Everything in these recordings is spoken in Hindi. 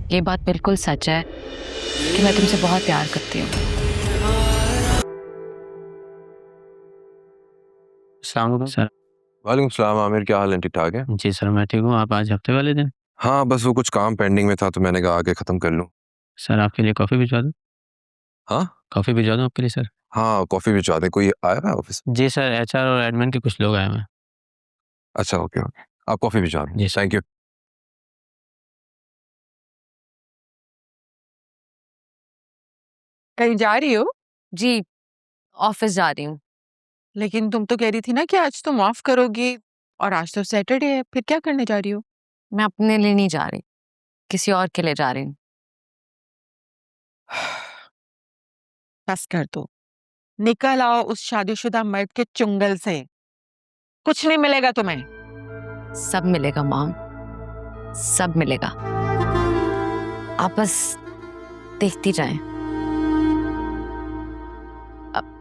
ये बात बिल्कुल सच है कि मैं तुमसे बहुत प्यार करती हूँ। अस्सलाम वालेकुम सर। वालेकुम सलाम आमिर, क्या हाल है? ठीक ठाक है? जी सर, मैं ठीक हूँ। आप आज हफ्ते वाले दिन? हाँ, बस वो कुछ काम पेंडिंग में था तो मैंने कहा आगे ख़त्म कर लूँ। सर आपके लिए कॉफ़ी भिजवा दूँ? हाँ? कॉफ़ी भिजवा दूँ आपके लिए सर? हाँ, कॉफ़ी भिजवा दें। कोई आया है ऑफ़िस? जी सर, एचआर और एडमिन के कुछ लोग आए हुए हैं। अच्छा, ओके, ओके। आप कॉफ़ी भिजवा दें। जी सर। Thank you. कहीं जा रही हो? जी, ऑफिस जा रही हूँ। लेकिन तुम तो कह रही थी ना कि आज तुम ऑफ करोगी और आज तो सैटरडे है, फिर क्या करने जा रही हो? मैं अपने लिए नहीं जा रही, किसी और के लिए जा रही हूँ। बस कर दो, निकल आओ उस शादीशुदा मर्द के चुंगल से। कुछ नहीं मिलेगा तुम्हें। सब मिलेगा मॉम, सब मिलेगा। आप बस देखती जाएं। अब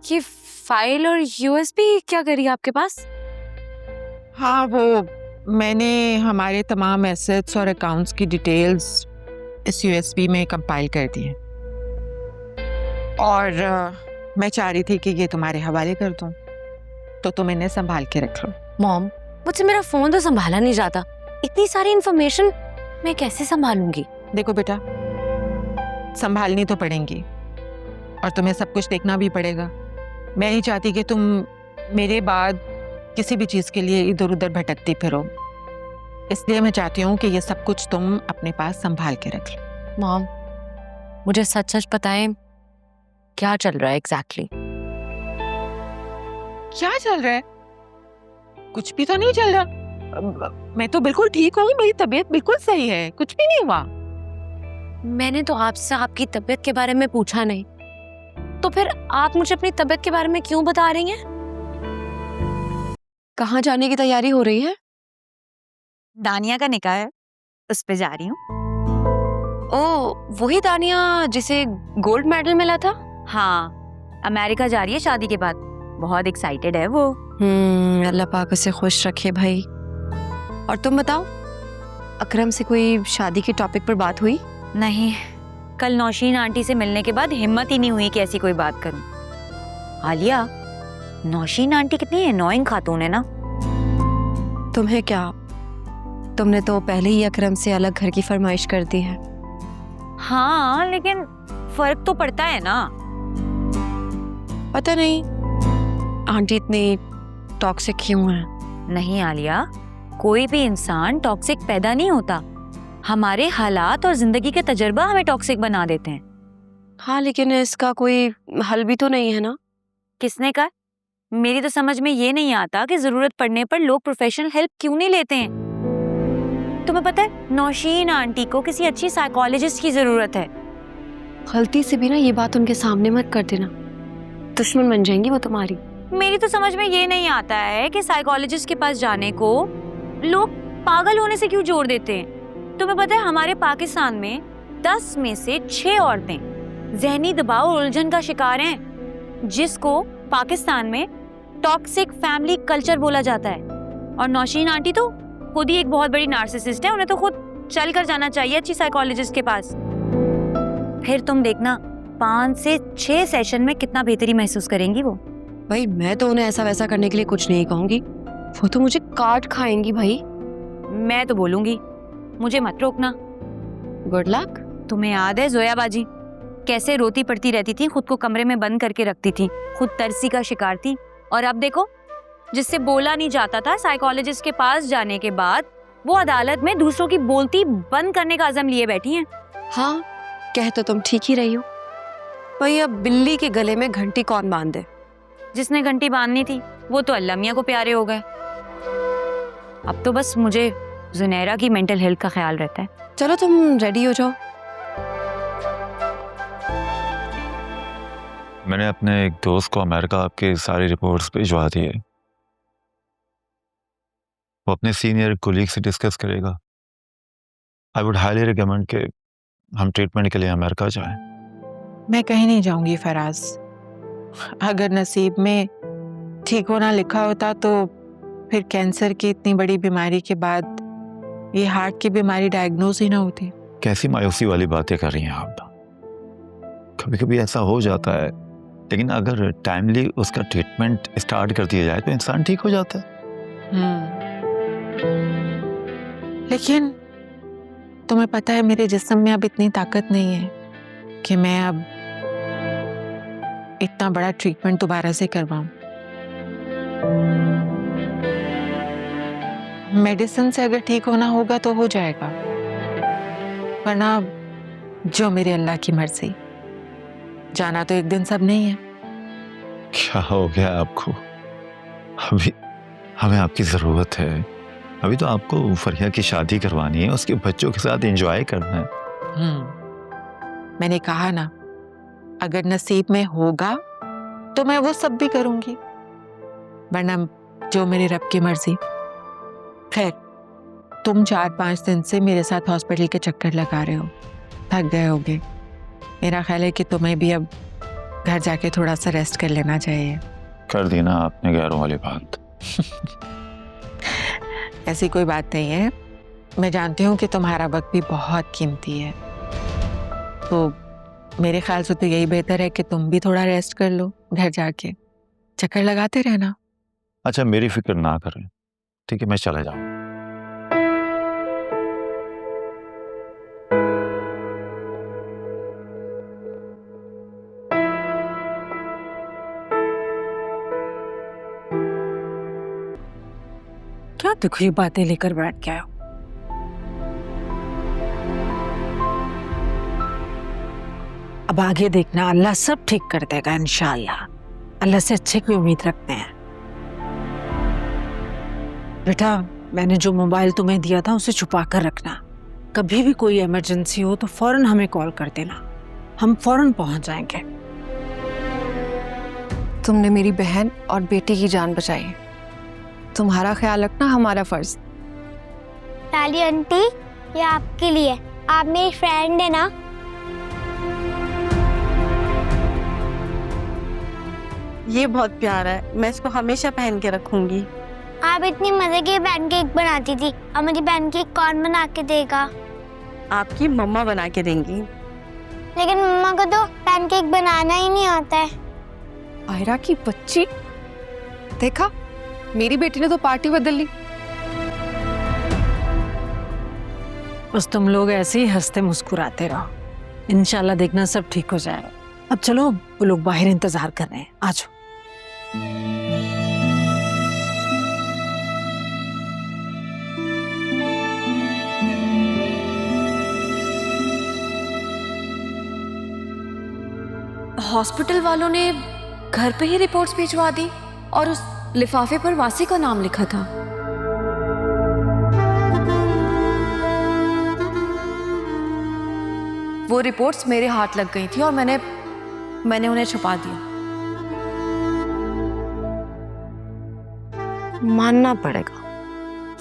ये फाइल और यूएसबी क्या करी आपके पास? हाँ, वो मैंने हमारे तमाम एसेट्स और अकाउंट्स की डिटेल्स इस यूएसबी में कंपाइल कर दी है और मैं चाह रही थी कि ये तुम्हारे हवाले कर दूं, तो तुम इन्हें संभाल के रख लो। मॉम, मुझसे मेरा फोन तो संभाला नहीं जाता। इतनी सारी इंफॉर्मेशन मैं कैसे संभालूंगी? देखो बेटा, संभालनी तो पड़ेंगी और तुम्हें सब कुछ देखना भी पड़ेगा। मैं नहीं चाहती कि तुम मेरे बाद किसी भी चीज़ के लिए इधर उधर भटकती फिरो, इसलिए मैं चाहती हूँ कि ये सब कुछ तुम अपने पास संभाल के रख लो। मॉम, मुझे सच सच बताएं, क्या चल रहा है एग्जैक्टली? क्या चल रहा है? कुछ भी तो नहीं चल रहा। मैं तो बिल्कुल ठीक हूँ, मेरी तबीयत बिल्कुल सही है, कुछ भी नहीं हुआ। मैंने तो आपसे आपकी तबीयत के बारे में पूछा नहीं, तो फिर आप मुझे अपनी तबीयत के बारे में क्यों बता रही हैं? कहाँ जाने की तैयारी हो रही है? दानिया का निकाह है, उस पे जा रही हूँ। ओ, वही दानिया जिसे गोल्ड मेडल मिला था? हाँ, अमेरिका जा रही है शादी के बाद। बहुत एक्साइटेड है वो। अल्लाह पाक उसे खुश रखे भाई। और तुम बताओ, अकरम से कोई शादी के टॉपिक पर बात हुई? नहीं, कल नौशीन आंटी से मिलने के बाद हिम्मत ही नहीं हुई कि ऐसी कोई बात करूं। आलिया, नौशीन आंटी कितनी एनोइंग खातून है ना। तुम्हें क्या, तुमने तो पहले ही अकरम से अलग घर की फरमाइश कर दी है। हाँ, लेकिन फर्क तो पड़ता है ना। पता नहीं आंटी इतनी टॉक्सिक क्यों है। नहीं आलिया, कोई भी इंसान टॉक्सिक पैदा नहीं होता। हमारे हालात और जिंदगी के तजुर्बा हमें टॉक्सिक बना देते हैं। हाँ, लेकिन इसका कोई हल भी तो नहीं है ना। किसने कहा? मेरी तो समझ में ये नहीं आता कि जरूरत पड़ने पर लोग प्रोफेशनल हेल्प क्यों नहीं लेते हैं। तुम्हें पता है, नौशीन आंटी को किसी अच्छी साइकोलॉजिस्ट की जरूरत है। गलती से भी ना ये बात उनके सामने मत कर देना, दुश्मन बन जाएंगी वो तुम्हारी। मेरी तो समझ में ये नहीं आता है कि साइकोलॉजिस्ट के पास जाने को लोग पागल होने से क्यों जोर देते हैं। तुम्हें पता है, हमारे पाकिस्तान में 10 में से 6 औरतें जहनी दबाव और उलझन का शिकार हैं, जिसको पाकिस्तान में टॉक्सिक फैमिली कल्चर बोला जाता है। और नौशीन आंटी तो खुद ही एक बहुत बड़ी नार्सिसिस्ट है, उन्हें तो खुद चल कर जाना चाहिए अच्छी साइकोलॉजिस्ट के पास। फिर तुम देखना 5 से 6 सेशन में कितना बेहतरी महसूस करेंगी वो। भाई मैं तो उन्हें ऐसा वैसा करने के लिए कुछ नहीं कहूंगी, वो तो मुझे काट खाएंगी भाई। मैं तो बोलूंगी, मुझे मत रोकना। Good luck. तुम्हें याद है जोया बाजी कैसे रोती पड़ती रहती थी, खुद को कमरे में बंद करके रखती थी, खुद तरसी का शिकार थी। और अब देखो, जिससे बोला नहीं जाता था, साइकोलॉजिस्ट के पास जाने के बाद वो अदालत में दूसरों की बोलती बंद करने का अज़म लिए बैठी हैं। हाँ, कह तो तुम ठीक ही रही हो। भाई अब बिल्ली के गले में घंटी कौन बांध दे? जिसने घंटी बांधनी थी वो तो अल्लाह मियां को प्यारे हो गए। अब तो बस मुझे जुनैरा की मेंटल हेल्थ का ख्याल रहता है। चलो तुम रेडी हो जाओ। मैंने अपने एक दोस्त को अमेरिका आपके सारी रिपोर्ट्स भिजवा दी है। वो अपने सीनियर कोलीग से डिस्कस करेगा। आई वुड हाईली रिकमेंड कि हम ट्रीटमेंट के लिए अमेरिका जाएं। मैं कहीं नहीं जाऊंगी फराज। अगर नसीब में ठीक होना लिखा होता तो फिर कैंसर की इतनी बड़ी बीमारी के बाद ये हार्ट की बीमारी डायग्नोज ही ना होती। कैसी मायूसी वाली बातें कर रही हैं आप? कभी कभी ऐसा हो जाता है, लेकिन अगर टाइमली उसका ट्रीटमेंट स्टार्ट कर दिया जाए तो इंसान ठीक हो जाता है। लेकिन तुम्हें पता है मेरे जिस्म में अब इतनी ताकत नहीं है कि मैं अब इतना बड़ा ट्रीटमेंट दोबारा से करवाऊं। मेडिसिन से अगर ठीक होना होगा तो हो जाएगा, वरना जो मेरे अल्लाह की मर्जी। जाना तो एक दिन सब नहीं है। क्या हो गया आपको? अभी हमें आपकी जरूरत है। अभी तो आपको फरिया की शादी करवानी है, उसके बच्चों के साथ एंजॉय करना है। मैंने कहा ना, अगर नसीब में होगा तो मैं वो सब भी करूंगी, वरना जो मेरे रब की मर्जी। खैर, तुम 4-5 दिन से मेरे साथ हॉस्पिटल के चक्कर लगा रहे हो, थक गए होगे। मेरा ख्याल है कि तुम्हें भी अब घर जाके थोड़ा सा रेस्ट कर लेना चाहिए। कर दी ना आपने गैरों वाली बात। ऐसी कोई बात नहीं है। मैं जानती हूँ कि तुम्हारा वक्त भी बहुत कीमती है, तो मेरे ख्याल से तो यही बेहतर है कि तुम भी थोड़ा रेस्ट कर लो, घर जाके चक्कर लगाते रहना। अच्छा, मेरी फिक्र ना करें, ठीक है, मैं चला जाऊँ। क्या देखो ये बातें लेकर बैठ गया हो? अब आगे देखना, अल्लाह सब ठीक कर देगा इंशाअल्लाह। अल्लाह से अच्छे की उम्मीद रखते हैं। बेटा, मैंने जो मोबाइल तुम्हें दिया था उसे छुपा कर रखना। कभी भी कोई इमरजेंसी हो तो फौरन हमें कॉल कर देना, हम फौरन पहुंच जाएंगे। तुमने मेरी बहन और बेटी की जान बचाई, तुम्हारा ख्याल रखना हमारा फर्ज। ताली आंटी, ये आपके लिए, आप मेरी फ्रेंड है ना। ये बहुत प्यारा है, मैं इसको हमेशा पहन के रखूंगी। आप इतनी मजे की पैनकेक बनाती थी, अब मुझे पैनकेक कौन बना के देगा? आपकी मम्मा बना के देंगी। लेकिन मम्मा को तो पैनकेक बनाना ही नहीं आता है। आयरा की बच्ची, देखा मेरी बेटी ने तो पार्टी बदल ली। बस तुम लोग ऐसे ही हंसते मुस्कुराते रहो, इंशाल्लाह देखना सब ठीक हो जाएगा। अब चलो, वो लोग बाहर इंतजार कर रहे हैं, आ जाओ। हॉस्पिटल वालों ने घर पे ही रिपोर्ट्स भिजवा दी और उस लिफाफे पर वासी का नाम लिखा था। वो रिपोर्ट्स मेरे हाथ लग गई थी और मैंने उन्हें छुपा दिया। मानना पड़ेगा,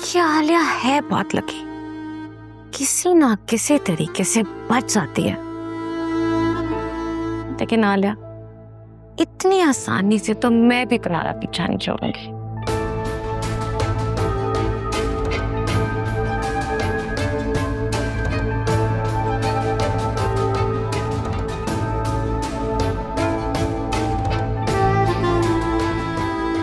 ये आलिया है बात लगी, किसी ना किसी तरीके से बच जाती है। लेकिन आलिया, इतनी आसानी से तो मैं भी तुम्हारा पीछा नहीं छोड़ूंगी।